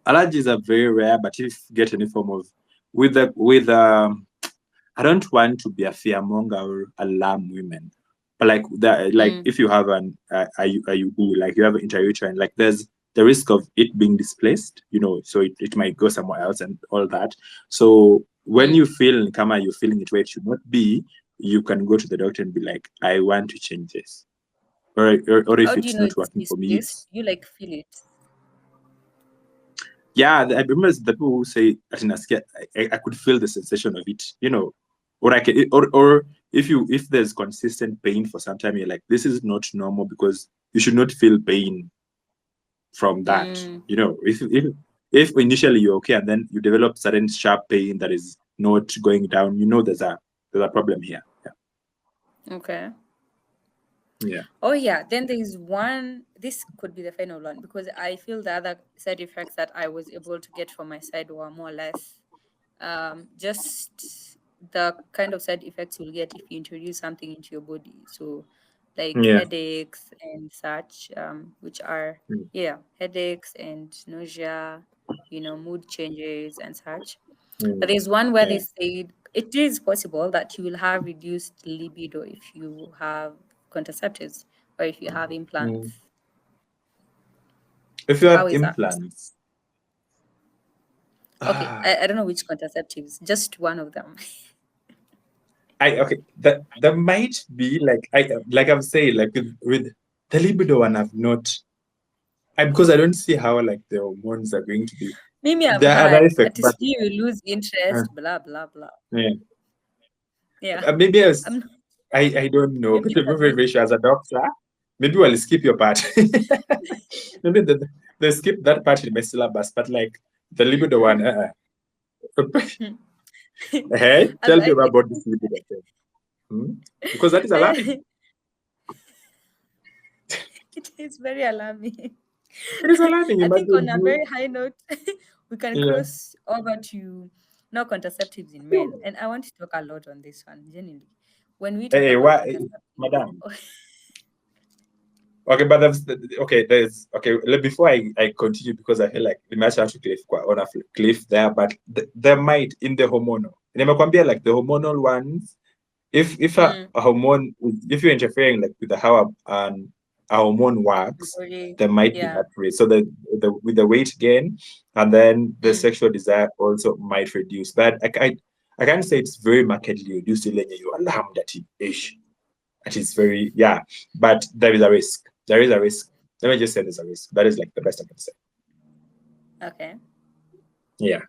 allergies are very rare, but if you get any form of I don't want to be a fearmonger or alarm women, but like that, like Mm, if you have an IUD, like you have an intrauterine, like there's the risk of it being displaced, so it might go somewhere else and all that. So when mm. you feel kama you're feeling it where it should not be, you can go to the doctor and be like, I want to change this, or How if do you it's know not it's working for me, displaced? it's You like feel it. yeah. I remember the people who say that in a scare, I could feel the sensation of it, or I can, or if there's consistent pain for some time, you're like, this is not normal because you should not feel pain from that. Mm, If initially you're okay and then you develop sudden sharp pain that is not going down, there's a problem here. okay. Yeah. Oh yeah, then there is one. This could be the final one because I feel the other side effects that I was able to get from my side were more or less just the kind of side effects you'll get if you introduce something into your body. So, like Yeah. headaches and such, which are, Mm. yeah, headaches and nausea, mood changes and such. But Mm. there's one where they Yeah. said it is possible that you will have reduced libido if you have contraceptives or if you have Mm. implants. If you How have is that? implants, Okay, ah, I don't know which contraceptives, just one of them. I okay, that might be like I'm saying, like with the libido one, I've not, because I don't see how like the hormones are going to be. Maybe I've There are other heard effects, at but you will lose uh, interest, blah blah blah. yeah. Yeah, Maybe I'm I don't know. maybe But it's I'm a not very, myth. very sure as a doctor. Maybe we'll skip your part. Maybe they skip that part in my syllabus, but like the libido one, hey, tell me I think about this libido thing. Hmm? Because that is alarming. it is very alarming. It is alarming. I think on Imagine a you. very high note, we can Yeah. cross over to no contraceptives in men, and I want to talk a lot on this one. Genuinely, when we talk Hey, about why, contraceptives, madam? Okay, but okay. Before I continue, because I feel like we might have to cliff on a cliff there, but there might in the hormonal. Nimekwambia, like the hormonal ones, if mm, a hormone, if you're interfering like with how a hormone the works, body, there might be yeah, that risk. So the with the weight gain, and then the mm, sexual desire also might reduce. But I can't say it's very markedly reduced. You alarm that ish. It is very, yeah, but there is a risk. There is a risk. Let me just say there's a risk. That is like the best I can say. okay. Yeah.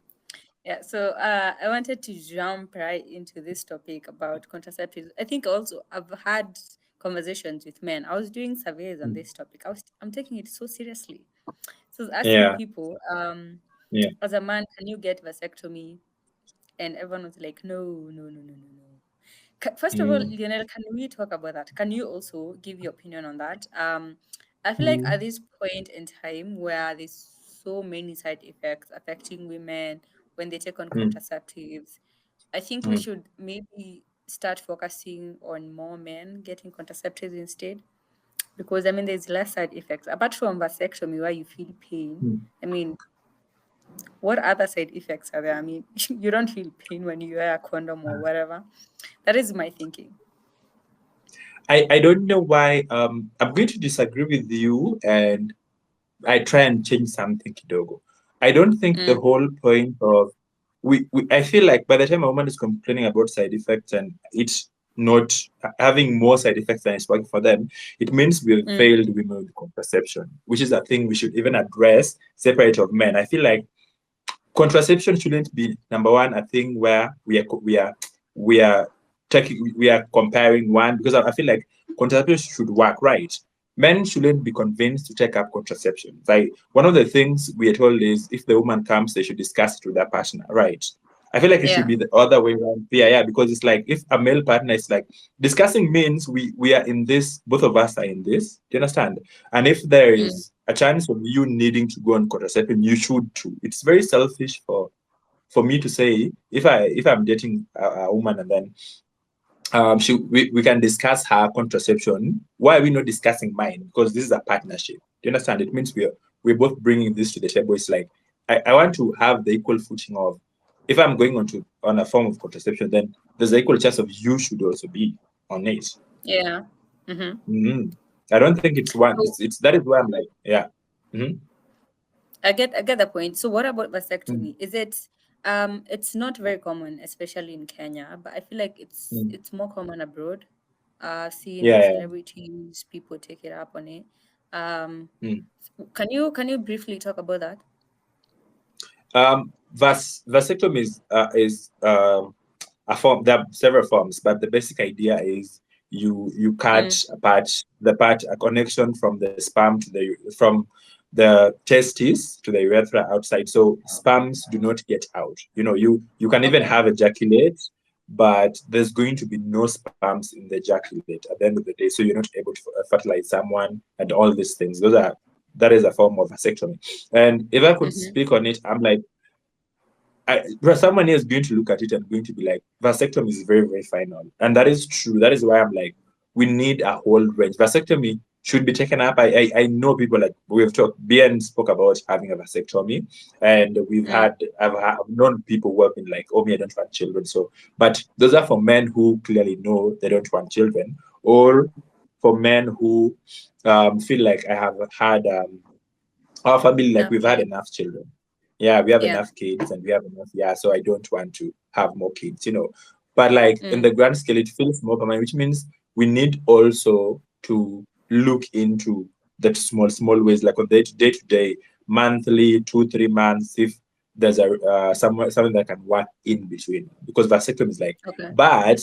Yeah, so I wanted to jump right into this topic about contraceptives. I think also I've had conversations with men. I was doing surveys on Mm. this topic. I'm taking it so seriously. So I was asking Yeah. people, Yeah. as a man, can you get vasectomy? And everyone was like, no, no, no, no, no, no. First of all, Mm. Lionel, can we talk about that? Can you also give your opinion on that? I feel like at Mm. this point in time where there's so many side effects affecting women when they take on Mm. contraceptives, I think we Mm. should maybe start focusing on more men getting contraceptives instead. Because I mean, there's less side effects apart from vasectomy where you feel pain. Mm. I mean, what other side effects are there? I mean, you don't feel pain when you wear a condom or whatever. That is my thinking. I don't know why. I'm going to disagree with you, and I try and change something, Kidogo. I don't think the Mm, whole point of I feel like by the time a woman is complaining about side effects and it's not having more side effects than it's working for them, it means we've mm, failed women with contraception, which is a thing we should even address separate of men. I feel like contraception shouldn't be number one a thing where we are taking we are comparing one, because I feel like contraception should work, right? Men shouldn't be convinced to take up contraception. Like one of the things we are told is if the woman comes, they should discuss it with their partner, right? I feel like it should yeah. be the other way around. Yeah, because it's like if a male partner is like discussing means we are in this, both of us are in this. Do you understand? And if there Mm, is a chance of you needing to go on contraception, you should too. It's very selfish for me to say if I'm dating a woman and then we can discuss her contraception. Why are we not discussing mine? Because this is a partnership. Do you understand? It means we're both bringing this to the table. It's like I want to have the equal footing of, if I'm going on a form of contraception, then there's an equal chance of you should also be on it. Yeah. Mm-hmm. Mhm. I don't think it's one. So It's that is why I'm like, yeah. Hmm. I get the point. So what about Mm. vasectomy? Is it it's not very common, especially in Kenya, but I feel like it's Mm. it's more common abroad. Seeing Yeah. celebrities, people take it up on it. Um, Yeah. Mm. can you briefly talk about that? Vasectomy is a form. There are several forms, but the basic idea is you cut Mm, a connection from the sperm to the testes to the urethra outside, so sperms do not get out. You can even okay. have ejaculate, but there's going to be no sperms in the ejaculate at the end of the day, so you're not able to fertilize someone and all these things. That is a form of vasectomy. And if I could Mm-hmm. speak on it, I'm like, but someone is going to look at it and going to be like, vasectomy is very, very final. And that is true. That is why I'm like, we need a whole range. Vasectomy should be taken up. I know people, like we've talked, BN spoke about having a vasectomy, and Mm, I've known people who have been like, oh, me, I don't want children. So, but those are for men who clearly know they don't want children, or for men who feel like I have had our family, like enough we've had kids. enough children. Yeah, we have Yeah. enough kids and we have enough. Yeah, so I don't want to have more kids. But like in Mm, the grand scale, it feels more common, which means we need also to look into that small ways, like on day to day, monthly, 2 3 months, if there's a something that can work in between, because vasectomy is like, okay. but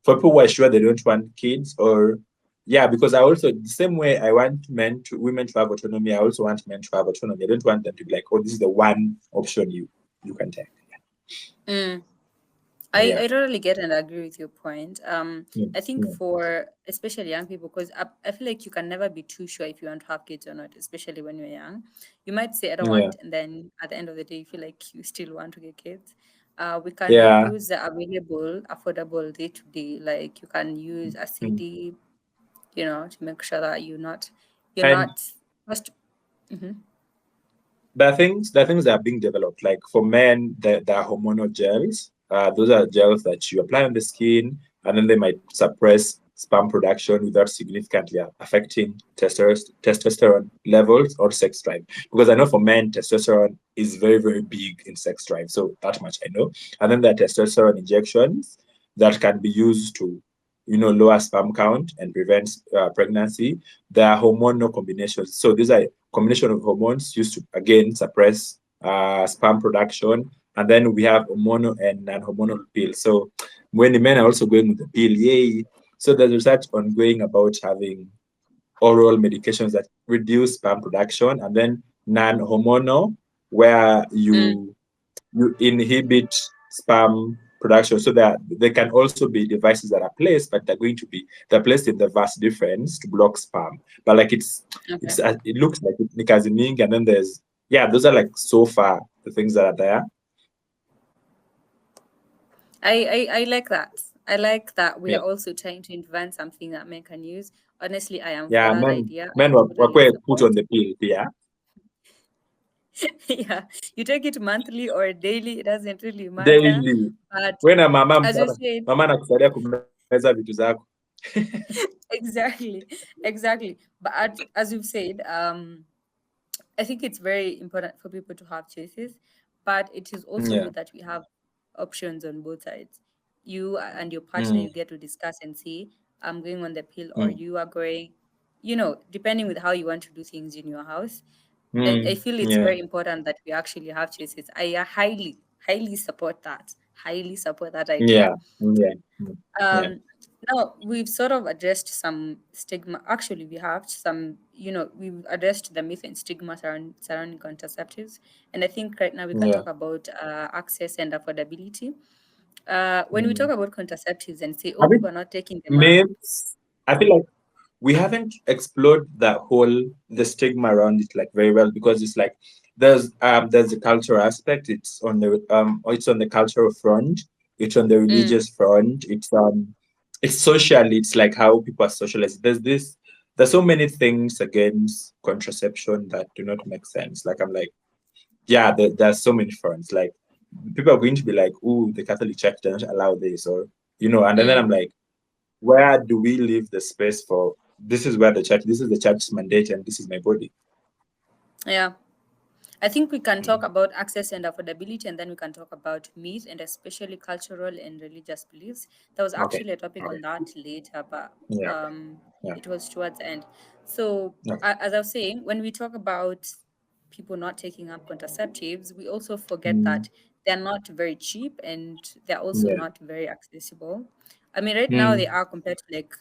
for people who are sure they don't want kids, or yeah, because I also, the same way I want women to have autonomy, I also want men to have autonomy. I don't want them to be like, oh, this is the one option you can take. Mm. Yeah. I totally get and agree with your point. Mm, I think mm. for especially young people, because I feel like you can never be too sure if you want to have kids or not, especially when you're young. You might say I don't Yeah. want, and then at the end of the day, you feel like you still want to get kids. We can Yeah. use the available, affordable day to day. Like you can use a Mm. CD, to make sure that you're And not first. Mm-hmm. there are things that are being developed. Like for men, there are hormonal gels. Those are gels that you apply on the skin, and then they might suppress sperm production without significantly affecting testosterone levels or sex drive. Because I know for men, testosterone is very, very big in sex drive. So that much I know. And then there are testosterone injections that can be used to, lower sperm count and prevent pregnancy. There are hormonal combinations. So these are combination of hormones used to again suppress sperm production. And then we have hormonal and non-hormonal pills. So when the men are also going with the pill, yay. So there's research ongoing about having oral medications that reduce sperm production, and then non-hormonal, where Mm, you inhibit sperm production. So that there can also be devices that are placed, but they're placed in the vas difference to block sperm. But like okay. it looks like it's nicaziming, and then there's, yeah, those are like so far the things that are there. I like that. I like that we Yeah, are also trying to invent something that men can use. Honestly, I am for yeah, that men idea. men I were totally quite put support. on the pill. Yeah, Yeah, you take it monthly or daily, it doesn't really matter. daily. But When a mama as you mtu said, mama anakusaidia kumeza vitu zako. exactly, exactly. But as you've said, I think it's very important for people to have choices, but it is also Yeah. good that we have options on both sides. You and your partner, Mm, you get to discuss and see, I'm going on the pill, or mm, you are going, depending with how you want to do things in your house. I mm, feel it's yeah, very important that we actually have choices. I highly, highly support that. Highly support that idea. yeah, yeah, yeah, Um, Now we've sort of addressed some stigma. Actually, we have we've addressed the myth and stigma surrounding contraceptives, and I think right now we can yeah. talk about access and affordability. When we talk Mm. about contraceptives and say, oh, Have it people are not taking them up. myths? I feel like we haven't explored the stigma around it like very well, because it's like there's the cultural aspect. It's on the cultural front, it's on the Mm, religious front, it's socially, it's like how people are socialized. There's so many things against contraception that do not make sense. Like I'm like, yeah, there's so many fronts. Like people are going to be like, "Oh, the Catholic Church doesn't allow this," or and then I'm Mm, like, where do we leave the space for? This is where the church. This is the church's mandate, and this is my body. yeah. I think we can talk Mm. about access and affordability, and then we can talk about myth and especially cultural and religious beliefs. There was Okay. actually a topic Okay. on that later, but Yeah. um, Yeah. it was towards the end. So, Okay. as I was saying, when we talk about people not taking up contraceptives, we also forget Mm. that they're not very cheap and they're also Yeah. not very accessible. I mean, right now they Mm. are compared to like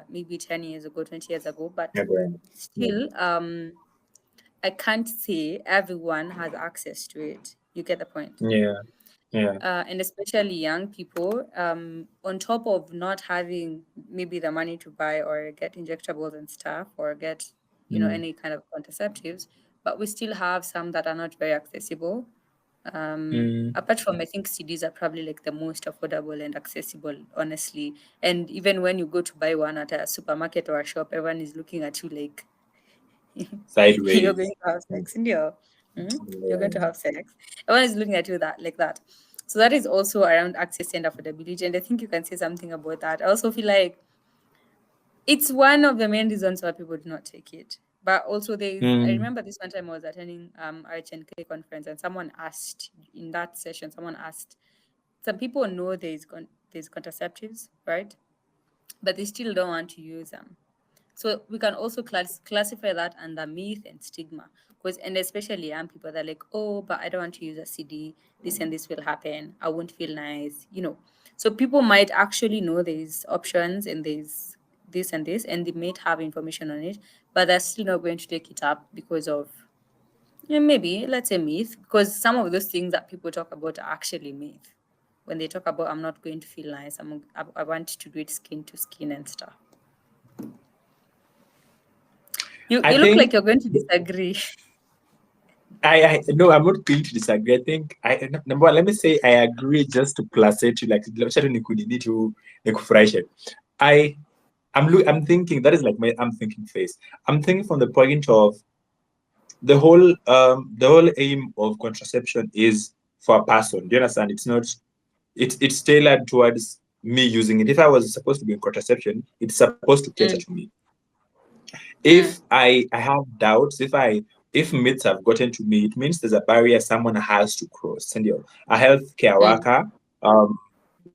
maybe 10 years ago, 20 years ago, but Yeah. Brian. Yeah. still, I can't say everyone has access to it. You get the point. Yeah. Yeah. And especially young people, on top of not having maybe the money to buy or get injectables and stuff or get, Mm. any kind of contraceptives, but we still have some that are not very accessible. Mm. Apart from, I think CDs are probably like the most affordable and accessible, honestly. And even when you go to buy one at a supermarket or a shop, everyone is looking at you like, you're going Sideways. to have Mm. sex, India. You're going to Yeah. have sex. Everyone is looking at you that like that. So that is also around access and affordability. And I think you can say something about that. I also feel like it's one of the main reasons why people do not take it. But also I Mm. remember this one time I was attending RHNK conference and someone asked in that session, someone asked, some people know there's contraceptives, right? But they still don't want to use them. So we can also classify that under myth and stigma, because and especially young people, they're like, oh, but I don't want to use a CD. This and this will happen. I won't feel nice. So people might actually know there's options and there's this and this, and they might have information on it, but they're still not going to take it up because of maybe let's say myth, because some of those things that people talk about are actually myth. When they talk about I'm not going to feel nice, I want to do it skin to skin and stuff. You I you look like think you're going to disagree. I no, I'm not going to disagree. I think number one, let me say I agree just to placate you like need to I I'm thinking that is like my I'm thinking phase. I'm thinking from the point of the whole aim of contraception is for a person. Do you understand? It's not it's tailored towards me using it. If I was supposed to be in contraception, it's supposed to cater Mm, to me. mm, If I have doubts, if myths have gotten to me, it means there's a barrier someone has to cross. And a healthcare mm, worker,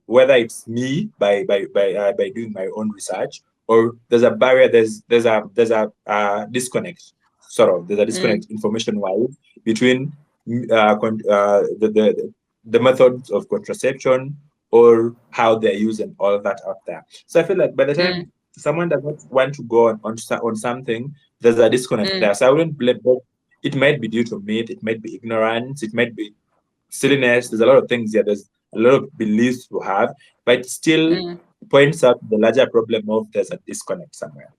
whether it's me by doing my own research, or there's a barrier, there's a disconnect, sort of. There's a mm, disconnect information wise between the methods of contraception or how they're used and all that out there. So I feel like by the mm, time someone does not want to go on something, there's a disconnect mm, there. So I wouldn't blame, but it might be due to myth, it might be ignorance, it might be silliness. There's a lot of things here. There's a lot of beliefs to have, but it still mm. points out the larger problem of there's a disconnect somewhere.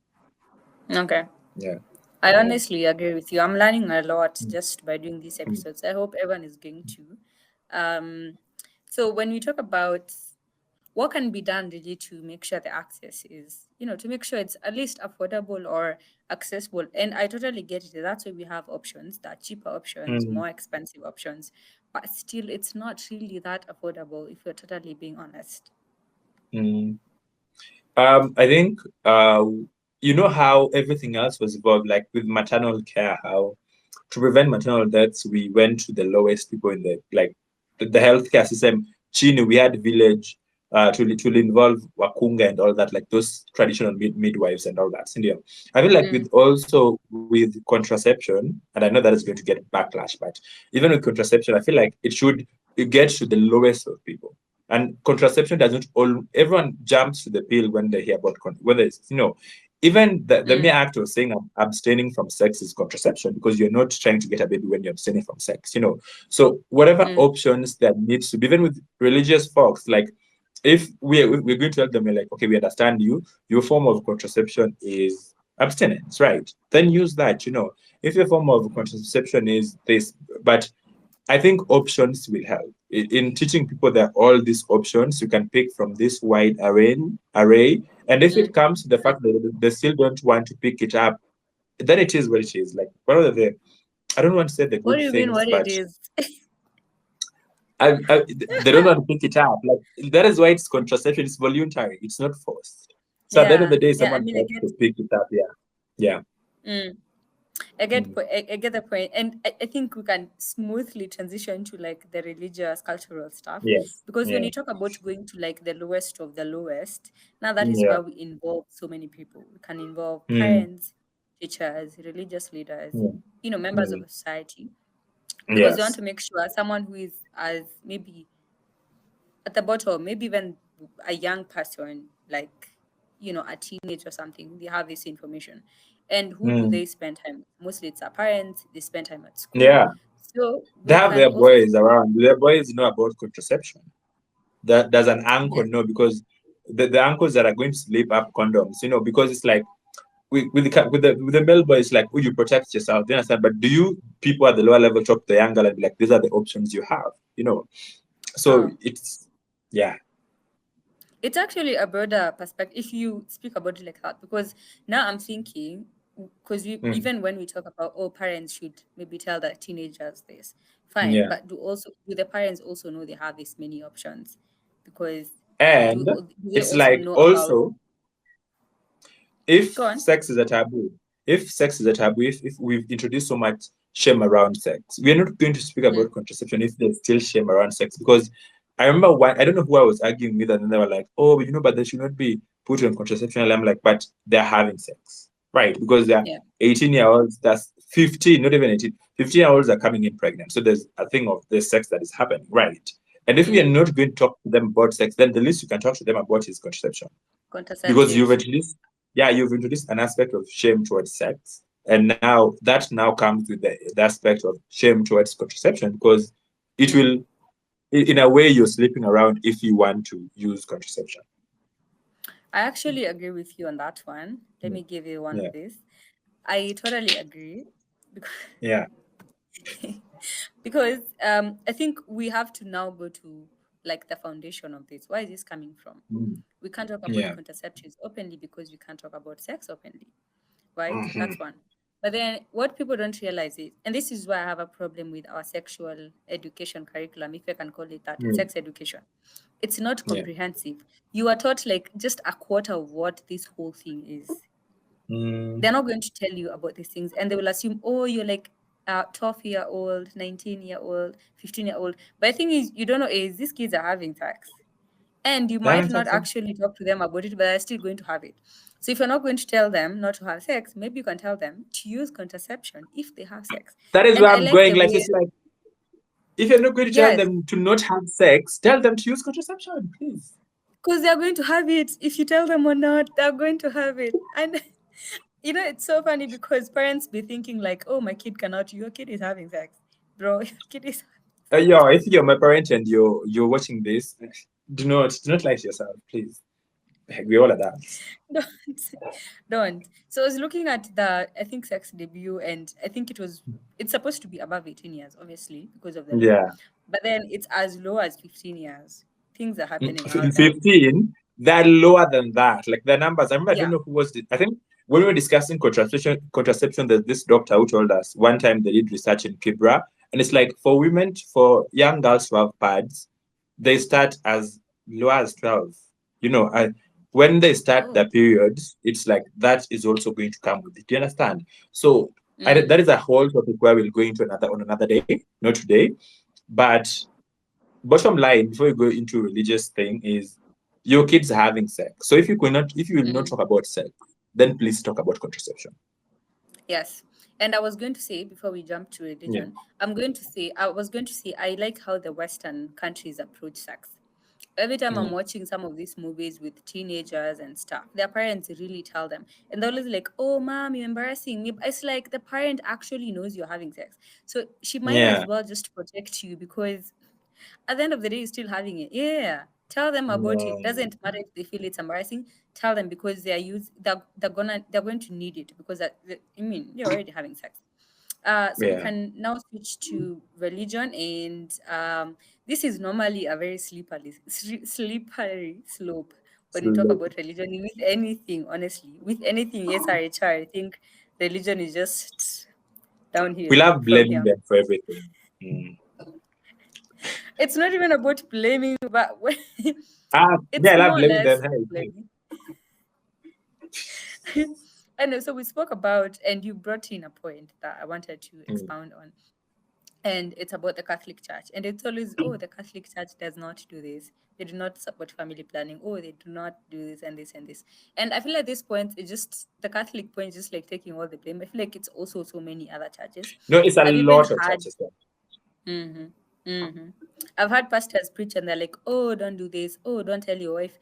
Okay. Yeah. I Yeah. honestly agree with you. I'm learning a lot Mm, just by doing these mm, episodes. I hope everyone is going to. Um, so when we talk about what can be done really to make sure the access is, to make sure it's at least affordable or accessible. And I totally get it. That's why we have options, that cheaper options, mm, more expensive options. But still, it's not really that affordable if you're totally being honest. mm. I think you know how everything else was evolved, like with maternal care, how to prevent maternal deaths, we went to the lowest people in the healthcare system. Chini, we had village to involve wakunga and all that, like those traditional midwives and all that. India. I feel like Mm, with contraception, and I know that is going to get backlash, but even with contraception, I feel like it gets to the lowest of people. And contraception doesn't all everyone jumps to the pill when they hear about whether it's even the mm, mere act of saying abstaining from sex is contraception because you're not trying to get a baby when you're abstaining from sex. So whatever mm, options that needs to be, even with religious folks, like if we're going to tell them, we're like, okay, we understand your form of contraception is abstinence, right? Then use that. If your form of contraception is this, but I think options will help in teaching people that all these options you can pick from this wide array. And if mm, it comes to the fact that they still don't want to pick it up, then it is what it is. Like one of the I don't want to say the What good do you mean things, what it but is? they don't want to pick it up. Like that is why it's contraception. It's voluntary. It's not forced. So at the end of Yeah, the day, yeah. I someone mean, I has get. to pick it up. Yeah, yeah, Mm. mm, I get the point, and I think we can smoothly transition to like the religious cultural stuff, yes, because when yeah, you talk about going to like the lowest of the lowest, now that is yeah, where we involve so many people. We can involve mm, parents, teachers, religious leaders, mm, members of mm, the society, because we want yes, to make sure someone who is as maybe at the bottom, maybe even a young person, like, a teenage or something, they have this information. And who do mm, they spend time with? Mostly it's our parents, they spend time at school. yeah. So They we have can their also boys around. Their boys know about contraception. That does an uncle yes. know because the uncles that are going to sleep up condoms, because it's like with the male boy, it's like, oh, you protect yourself. Do you understand? But do you people at the lower level talk to the young girl and be like, these are the options you have, So Oh, it's yeah, it's actually a broader perspective if you speak about it like that, because now I'm thinking, because we mm, even when we talk about, oh, parents should maybe tell their teenagers this, fine, yeah. but do the parents also know they have this many options? Because And do they it's also like know about? also if Go on. sex is a taboo, if we've introduced so much shame around sex, we are not going to speak Mm, about contraception if there's still shame around sex. Because I remember I don't know who I was arguing with, and then they were like, oh, but but they should not be put on contraception. And I'm like, but they're having sex, right? Because they're yeah. 18-year-olds, that's 15, not even 18, 15-year-olds are coming in pregnant. So there's a thing of the sex that is happening, right? And if we are Mm, not going to talk to them about sex, then the least you can talk to them about is contraception, because contraceptives. you've introduced an aspect of shame towards sex, and now comes with the aspect of shame towards contraception, because it Mm. will, in a way, you're sleeping around if you want to use contraception. I actually agree with you on that one. Let Yeah, me give you one yeah, of these. I totally agree because yeah, because I think we have to now go to like the foundation of this. Why is this coming from? mm, We can't talk about yeah, contraceptives openly because we can't talk about sex openly, right? mhm, That's one. But then what people don't realize is, and this is why I have a problem with our sexual education curriculum, if I can call it that, mm, sex education. It's not yeah, comprehensive. You are taught like just a quarter of what this whole thing is. mm. They're not going to tell you about these things, and they will assume, oh, you're like a 12-year-old, 19-year-old, 15-year-old. But the thing is, you don't know is these kids are having sex. And you That might makes not sense. actually talk to them about it, but they're still going to have it. So if you're not going to tell them not to have sex, maybe you can tell them to use contraception if they have sex. That is And where I I'm like the going. Like, way, it's like, if you're not going to tell yes, them to not have sex, tell them to use contraception, please. because they're going to have it. If you tell them or not, they're going to have it. And it's so funny because parents be thinking like, oh, my kid cannot, your kid is having sex. Bro, your kid is Yeah, if you're my parent and you're watching this, do not lie to yourself, please. Heck, we all adults. don't don't. So I was looking at the, I think, sex debut, and I think it's supposed to be above 18 years, obviously, because of the law. Yeah. But then it's as low as 15 years. Things are happening out there. 15, they're lower than that. Like the numbers, I remember, I don't Yeah. know who was it. I think when we were discussing contraception, there's this doctor who told us one time they did research in Kibra, and it's like for young girls to have pads, they start as low as 12. When they start Oh. their periods, it's like that is also going to come with it. Do you understand? So Mm, that is a whole topic where we'll go into another day, not today. But bottom line, before you go into religious thing, is your kids are having sex. So if you will not mm. talk about sex, then please talk about contraception. Yes. And I was going to say, before we jump to Yeah. religion, I was going to say, I like how the Western countries approach sex. Every time I'm Yeah. watching some of these movies with teenagers and stuff, their parents really tell them. And they're always like, oh, mom, you're embarrassing me. But it's like the parent actually knows you're having sex. So she might as Yeah. well just protect you because at the end of the day, you're still having it. Yeah. Tell them about it. Mm, Doesn't matter if they feel it's embarrassing. Tell them because they're going to need it because I mean you're already having sex. So we yeah. can now switch to religion, and this is normally a very slippery slope when we talk So, about religion with anything. Honestly, with anything, yes, I think religion is just We downhill love from blaming here. them for everything. Mm. It's not even about blaming, but Yeah, it's I love more or blaming less them. Hey, blaming. And so we spoke about, and you brought in a point that I wanted to hey. expound on, and it's about the Catholic Church. And it's always, oh, the Catholic Church does not do this. They do not support family planning. Oh, they do not do this and this and this. And I feel at this point, it's just the Catholic point, is just like taking all the blame. I feel like it's also so many other churches. No, it's a I've even lot of had churches. There. Mm-hmm. Mm-hmm. I've had pastors preach and they're like, oh, don't do this. Oh, don't tell your wife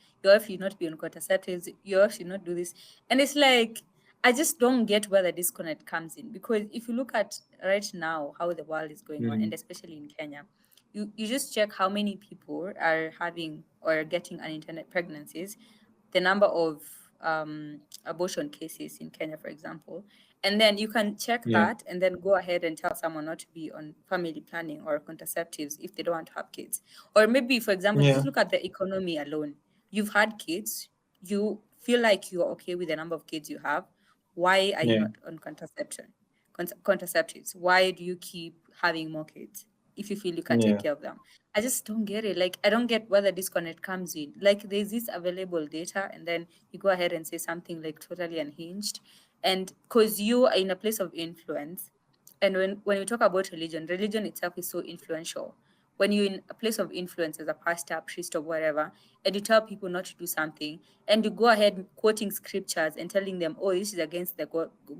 should not be on contraceptives. Your wife should not do this. And it's like, I just don't get where the disconnect comes in. Because if you look at right now how the world is going on, and Mm. especially in Kenya, you just check how many people are having or getting unintended pregnancies, the number of abortion cases in Kenya, for example. And then you can check Yeah, that and then go ahead and tell someone not to be on family planning or contraceptives if they don't want to have kids. Or maybe, for example, yeah, just look at the economy alone. You've had kids, you feel like you're okay with the number of kids you have. Why are you yeah, not on contraceptives? Why do you keep having more kids if you feel you can take yeah. care of them? I just don't get it. Like, I don't get where the disconnect comes in. Like, there's this available data, and then you go ahead and say something like totally unhinged. And because you are in a place of influence, and when we talk about religion, religion itself is so influential. When you're in a place of influence as a pastor, priest, or whatever, and you tell people not to do something, and you go ahead quoting scriptures and telling them, oh, this is against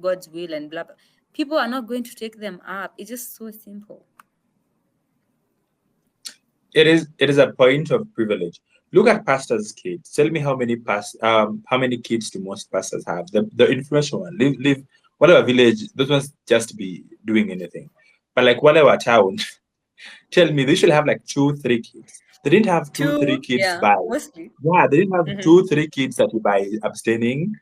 God's will and blah, blah, people are not going to take them up. It's just so simple. It is a point of privilege. Look at pastors' kids. Tell me how many kids do most pastors have? The influential one. Live whatever village, those ones just be doing anything. But like whatever town, tell me they should have like two, three kids. They didn't have two, three Two, kids yeah, by mostly. yeah, they didn't have Mm-hmm. two, three kids that you by abstaining.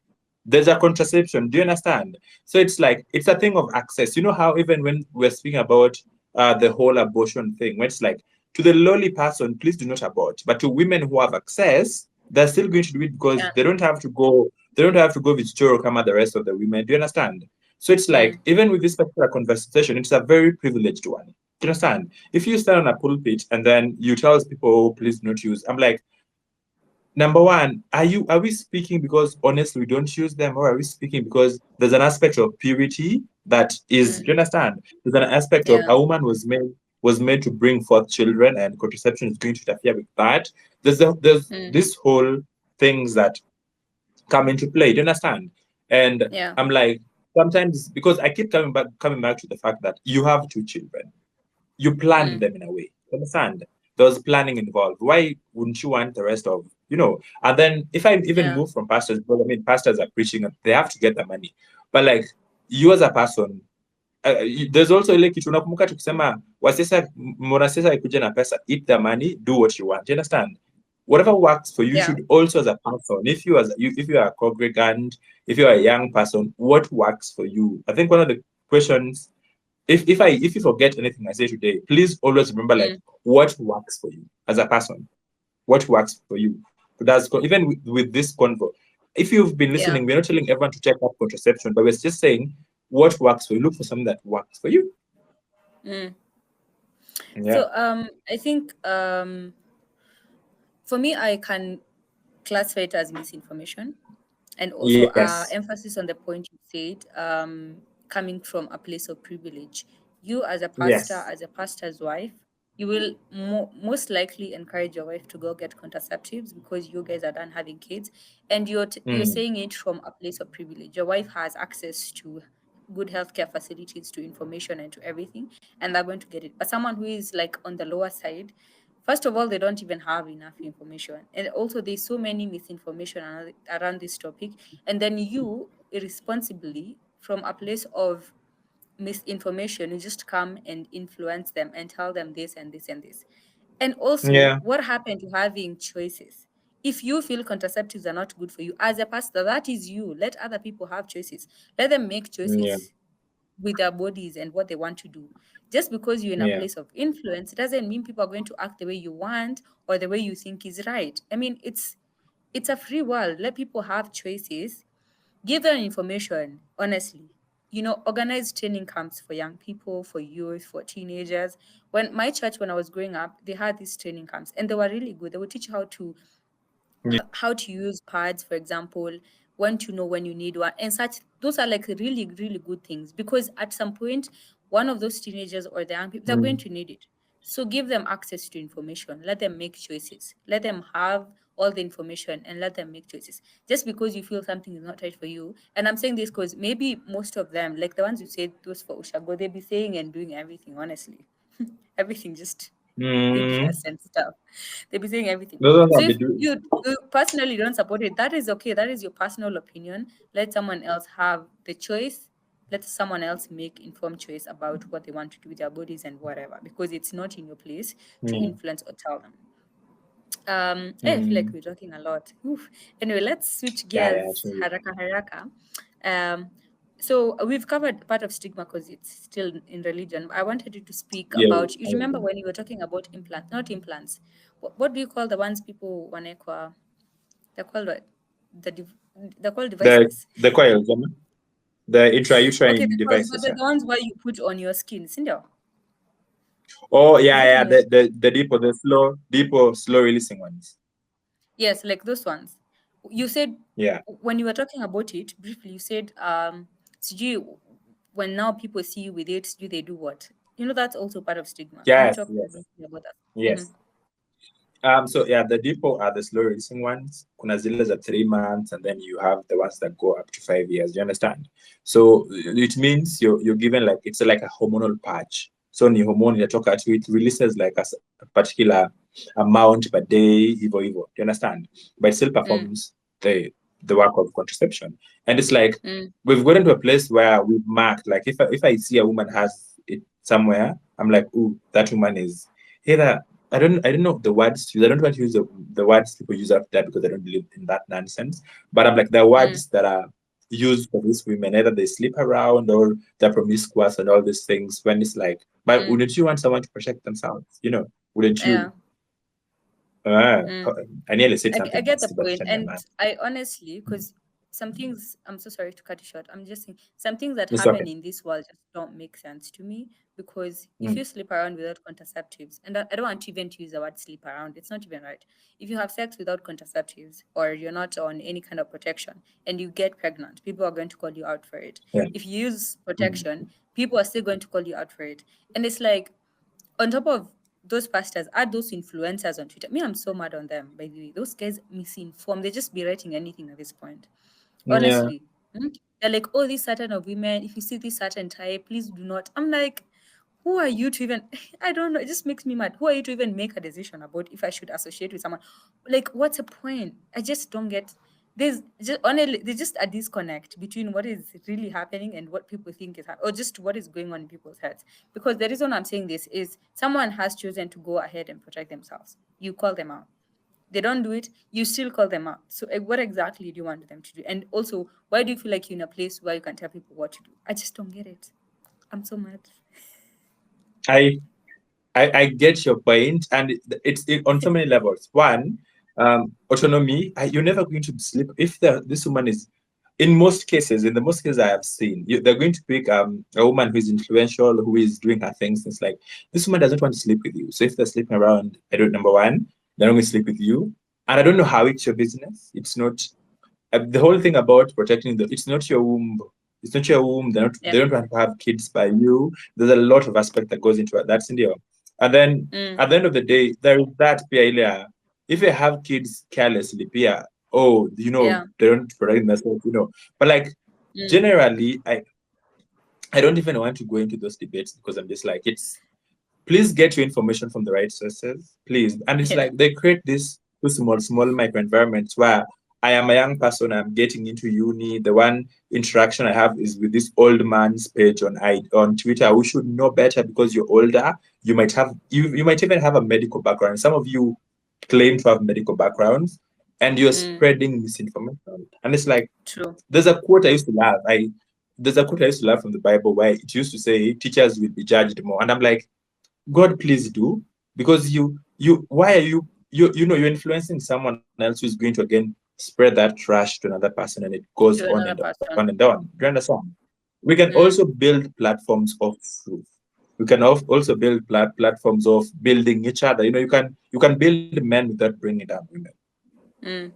There's a contraception. Do you understand? So it's like it's a thing of access. You know how even when we're speaking about the whole abortion thing, where it's like to the lowly person, please do not abort. But to women who have access, they're still going to do it because Yeah. they don't have to go. They don't have to go with Choro Kama the rest of the women. Do you understand? So it's like Mm. even with this particular conversation, it's a very privileged one. Do you understand? If you stand on a pulpit and then you tell people, oh, please do not use, I'm like, number one, are we speaking because honestly we don't use them, or are we speaking because there's an aspect of purity that is, do you Mm. understand? There's an aspect of Yeah. a woman was made to bring forth children, and contraception is going to interfere with that. There's Mm. this whole things that come into play. Do you understand? And Yeah. I'm like, sometimes because I keep coming back to the fact that you have two children, you planned Mm. them in a way. You understand? There was planning involved. Why wouldn't you want the rest of? And then if I even Yeah. move from pastors, because I mean pastors are preaching and they have to get the money. But like you as a person, there's also ile kitu unakumbuka tukisema wasesa mwanasiasa ikuja na pesa, eat the money, do what you want. Do you understand? Whatever works for you Yeah. should also as a person. If you are a congregant, if you are a young person, what works for you? I think one of the questions, if you forget anything I say today, please always remember like Mm. what works for you as a person. What works for you? That's even with this convo. If you've been Yeah. listening, we're not telling everyone to check up contraception, but we're just saying what works for you. Look for something that works for you. Mm. Yeah. So I think for me, I can classify it as misinformation, and also Yes. emphasis on the point you said, coming from a place of privilege. You as a pastor, Yes. as a pastor's wife, you will most likely encourage your wife to go get contraceptives because you guys are done having kids, and you're Mm. saying it from a place of privilege. Your wife has access to good healthcare facilities, to information, and to everything, and they're going to get it. But someone who is like on the lower side, first of all, they don't even have enough information, and also there's so many misinformation around this topic, and then you irresponsibly from a place of misinformation, you just come and influence them and tell them this and this and this. And also, Yeah. what happened to having choices? If you feel contraceptives are not good for you as a pastor, that is you. Let other people have choices. Let them make Yeah. choices with their bodies and what they want to do. Just because you're in a Yeah. place of influence doesn't mean people are going to act the way you want or the way you think is right. I mean, it's a free world. Let people have choices. Give them information, honestly. organize training camps for young people, for youth, for teenagers. When my church, when I was growing up, they had these training camps, and they were really good. They would teach you Yeah. how to use pads, for example, when to know when you need one, and such. Those are like really, really good things, because at some point, one of those teenagers or the young people, they're going Mm. to need it. So give them access to information, let them make choices, let them have all the information, and let them make choices. Just because you feel something is not right for you, and I'm saying this because maybe most of them, like the ones you said, those for Ushago, they be saying and doing everything, honestly. Everything, just Mm. goodness and stuff. They be saying everything. Those ones So I'll be if doing. you personally don't support it, that is okay. That is your personal opinion. Let someone else have the choice. Let someone else make informed choice about what they want to do with their bodies and whatever, because it's not in your place to Mm. influence or tell them. I feel like Mm. we're talking a lot. Oof. Anyway, let's switch Yeah, yeah, gears. actually. Haraka haraka. Um, so we've covered part of stigma because it's still in religion. I wanted you to speak Yeah. about. You remember when you were talking about implants, not implants. What do you call the ones people wanekwa? They're called what? The dev- they're called The devices. the coils, the Okay, intrauterine the coils, but devices, the yeah. ones where you put on your skin, Cinder. Oh Is yeah, it on yeah, your skin? the deeper, the slow releasing ones. Yes, like those ones. You said Yeah. when you were talking about it briefly, you said sijui, when now people see you with it, do they do what? That's also part of stigma. Can you Yes, talk yes, briefly about that? Mm-hmm. yes. So yeah, the depot are the slow releasing ones. Kuna zile za 3 months, and then you have the ones that go up to 5 years. You understand? So it means you're given like it's like a hormonal patch. So ni hormone inatoka to it releases like a particular amount per day, evo. Do you understand? But it still Mm, performs the work of contraception. And it's like mm, we've gotten to a place where we've marked like if I see a woman has it somewhere, I'm like, ooh, that woman is either I don't know the words to use. I don't want to use the words people use after that because I don't believe in that nonsense. But I'm like the mm, words that are used for these women, either they sleep around or they're promiscuous and all these things. When it's like, but mm. wouldn't you want someone to protect themselves? Wouldn't Yeah. you? Uh, Mm. I nearly said I something get the nasty, but point, pretend I'm and not. I honestly, because some things, I'm so sorry to cut you short. I'm just saying some things that It's okay. happen in this world just don't make sense to me. Because if Mm, you sleep around without contraceptives, and I don't want to even to use the word sleep around, it's not even right. If you have sex without contraceptives, or you're not on any kind of protection, and you get pregnant, people are going to call you out for it. yeah. If you use Mm, protection, people are still going to call you out for it. And it's like, on top of those pastors, add those influencers on Twitter. Me, I'm so mad on them, by the way. Those guys misinformed. They just be writing anything at this point. yeah. Honestly. They're like, oh, this certain of women, if you see this certain type, please do not. I'm like, who are you to even I don't know, it just makes me mad. Who are you to even make a decision about if I should associate with someone? Like, what's the point? I just don't get. There's just a disconnect between what is really happening and what people think is happening, or just what is going on in people's heads. Because the reason I'm saying this is someone has chosen to go ahead and protect themselves. You call them out. They don't do it, you still call them out. So what exactly do you want them to do? And also, why do you feel like you're in a place where you can tell people what to do? I just don't get it. I'm so mad. I I get your point, and on so many levels. One, autonomy. You're never going to sleep if this woman is. In the most cases I have seen, they're going to pick a woman who is influential, who is doing her things. It's like this woman doesn't want to sleep with you. So if they're sleeping around, I don't. Number one, they're not going to sleep with you, and I don't know how it's your business. It's not the whole thing about protecting it's not your womb. It's not your womb. Yeah. They don't want to have kids by you. There's a lot of aspect that goes into it. That's in there. And then Mm, at the end of the day, there is that Pia. If you have kids carelessly, Pia, oh, yeah. they don't protect themselves. But like Mm, generally, I don't even want to go into those debates because I'm just like, please get your information from the right sources, please. And it's yeah. like they create this two small microenvironments where I am a young person, I'm getting into uni. The one interaction I have is with this old man's page on Twitter, who should know better because you're older. You might even have a medical background. Some of you claim to have medical backgrounds, and you're Mm, spreading misinformation. And it's like true. there's a quote I used to love. There's a quote I used to love from the Bible where it used to say teachers will be judged more. And I'm like, God, please do, because why are you're influencing someone else who's going to again spread that trash to another person, and it goes To on another and on and person. on. Do you understand? We can Mm. also build platforms of truth. We can also build platforms of building each other. You can build men without bringing down women. Mm.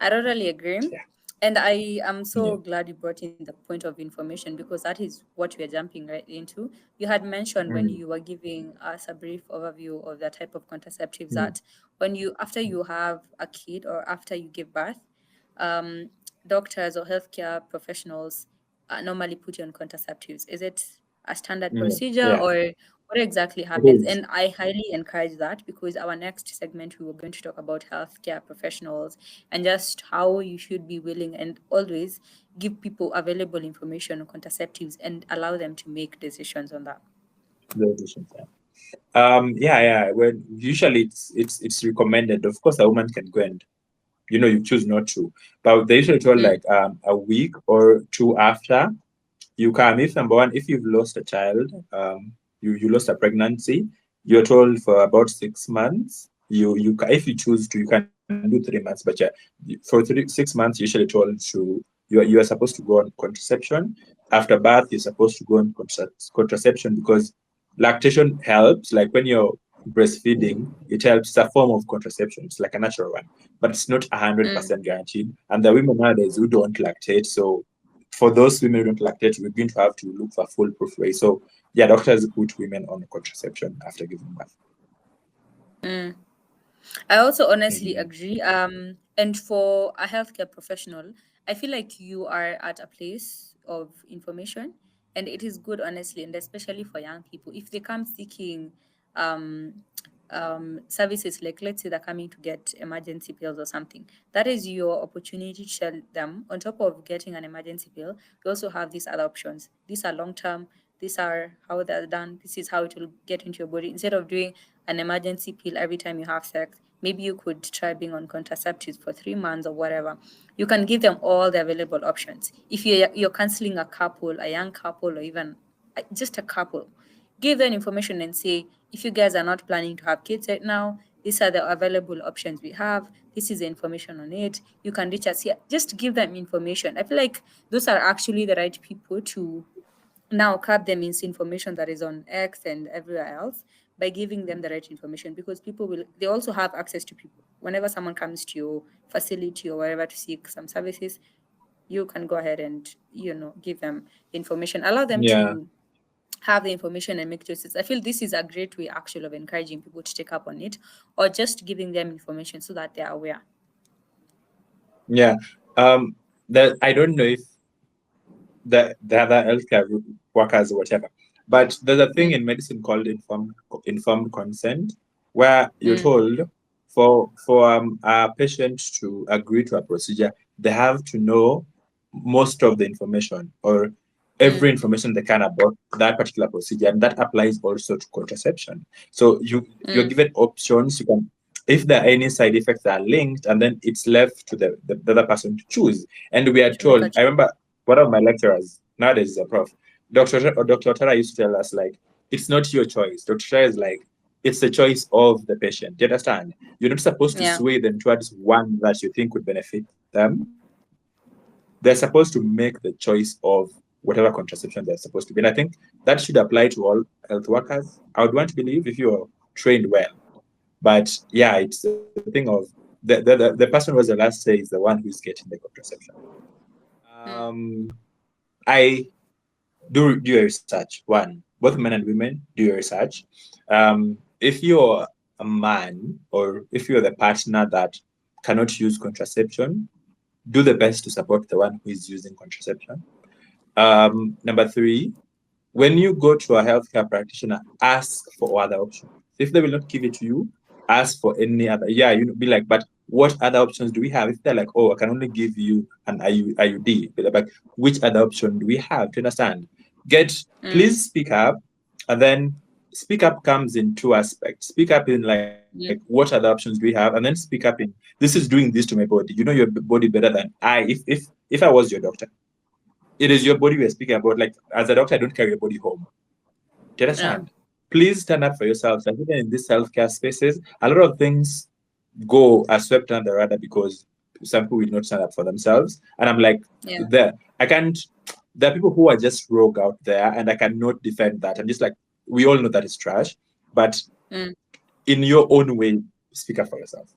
I totally agree. Yeah. And I am Yeah. so glad you brought in the point of information, because that is what we are jumping right into. You had mentioned when Mm, you were giving us a brief overview of the type of contraceptives mm, that when you, after you have a kid or after you give birth, um, doctors or healthcare professionals normally put you on contraceptives. Is it a standard procedure, yeah, or what exactly it happens? is. And I highly encourage that, because our next segment we were going to talk about healthcare professionals and just how you should be willing and always give people available information on contraceptives and allow them to make decisions on that. The audition time. Yeah. When usually it's recommended. Of course, a woman can go and you choose not to, but they usually told Mm, like a week or two after you can. If number one, if you've lost a child, you lost a pregnancy, you're told for about 6 months. If you choose to, you can do 3 months, but yeah, for 6 months, you're usually told to you are supposed to go on contraception. After birth, you're supposed to go on contraception because lactation helps. Like when you're breastfeeding, it helps. It's a form of contraception. It's like a natural one, but it's not a hundred mm, percent guaranteed. And the women nowadays who don't lactate, so for those women who don't lactate, we're going to have to look for foolproof way. So yeah, doctors put women on contraception after giving birth. mm. I also honestly Mhm. agree. And for a healthcare professional, I feel like you are at a place of information, and it is good, honestly, and especially for young people. If they come seeking um, services, like let's say they're coming to get emergency pills or something, that is your opportunity to tell them, on top of getting an emergency pill, you also have these other options. These are long term. These are how they're done. This is how it will get into your body. Instead of doing an emergency pill every time you have sex, maybe you could try being on contraceptives for 3 months or whatever. You can give them all the available options. If you're counseling a couple, a young couple, or even just a couple, give them information and say, if you guys are not planning to have kids right now, these are the available options we have. This is the information on it. You can reach us here. Just give them information. I feel like those are actually the right people to now curb the misinformation that is on X and everywhere else by giving them the right information, because people will, they also have access to people. Whenever someone comes to your facility or wherever to seek some services, you can go ahead and give them information, allow them Yeah, to have the information and make choices. I feel this is a great way actually of encouraging people to take up on it, or just giving them information so that they're aware. yeah. That I don't know if the other healthcare workers or whatever, but there's a thing Mm, in medicine called informed consent, where you're mm, told for a patient to agree to a procedure, they have to know most of the information or every mm, information they can about that particular procedure, and that applies also to contraception. So you're mm. given options. You can, if there are any side effects that are linked, and then it's left to the other person to choose. And we are To make told, a I choice. remember one of my lecturers, nowadays is a prof, Dr. Tara used to tell us, like, it's not your choice. Dr. Tara is like, it's the choice of the patient. Do you understand? You're not supposed to Yeah. sway them towards one that you think would benefit them. They're supposed to make the choice of whatever contraception they're supposed to be. And I think that should apply to all health workers. I would want to believe if you're trained well. But yeah, it's the thing of the person who was the last say is the one who's getting the contraception. Mm, Um, I do your research. One, both men and women, do your research. If you're a man or if you're the partner that cannot use contraception, do the best to support the one who is using contraception. Number three, when you go to a healthcare practitioner, ask for other options. If they will not give it to you, ask for any other. Yeah, be like, but what other options do we have? If they're like, oh, I can only give you an IUD, be like, which other option do we have? To understand, mm, please speak up, and then speak up comes in two aspects. Speak up in like, what mm. other options do we have, and then speak up in, this is doing this to my body. You know your body better than I. If I was your doctor, it is your body we're speaking about. Like, as a doctor, I don't carry your body home. Do you Yeah. understand? Please stand up for yourselves. Like, even in these healthcare spaces, a lot of things go are swept under the radar because some people will not stand up for themselves. And I'm like, Yeah. there, I can't. there are people who are just rogue out there, and I cannot defend that. I'm just like, we all know that it's trash, but Mm. in your own way, speak up for yourself.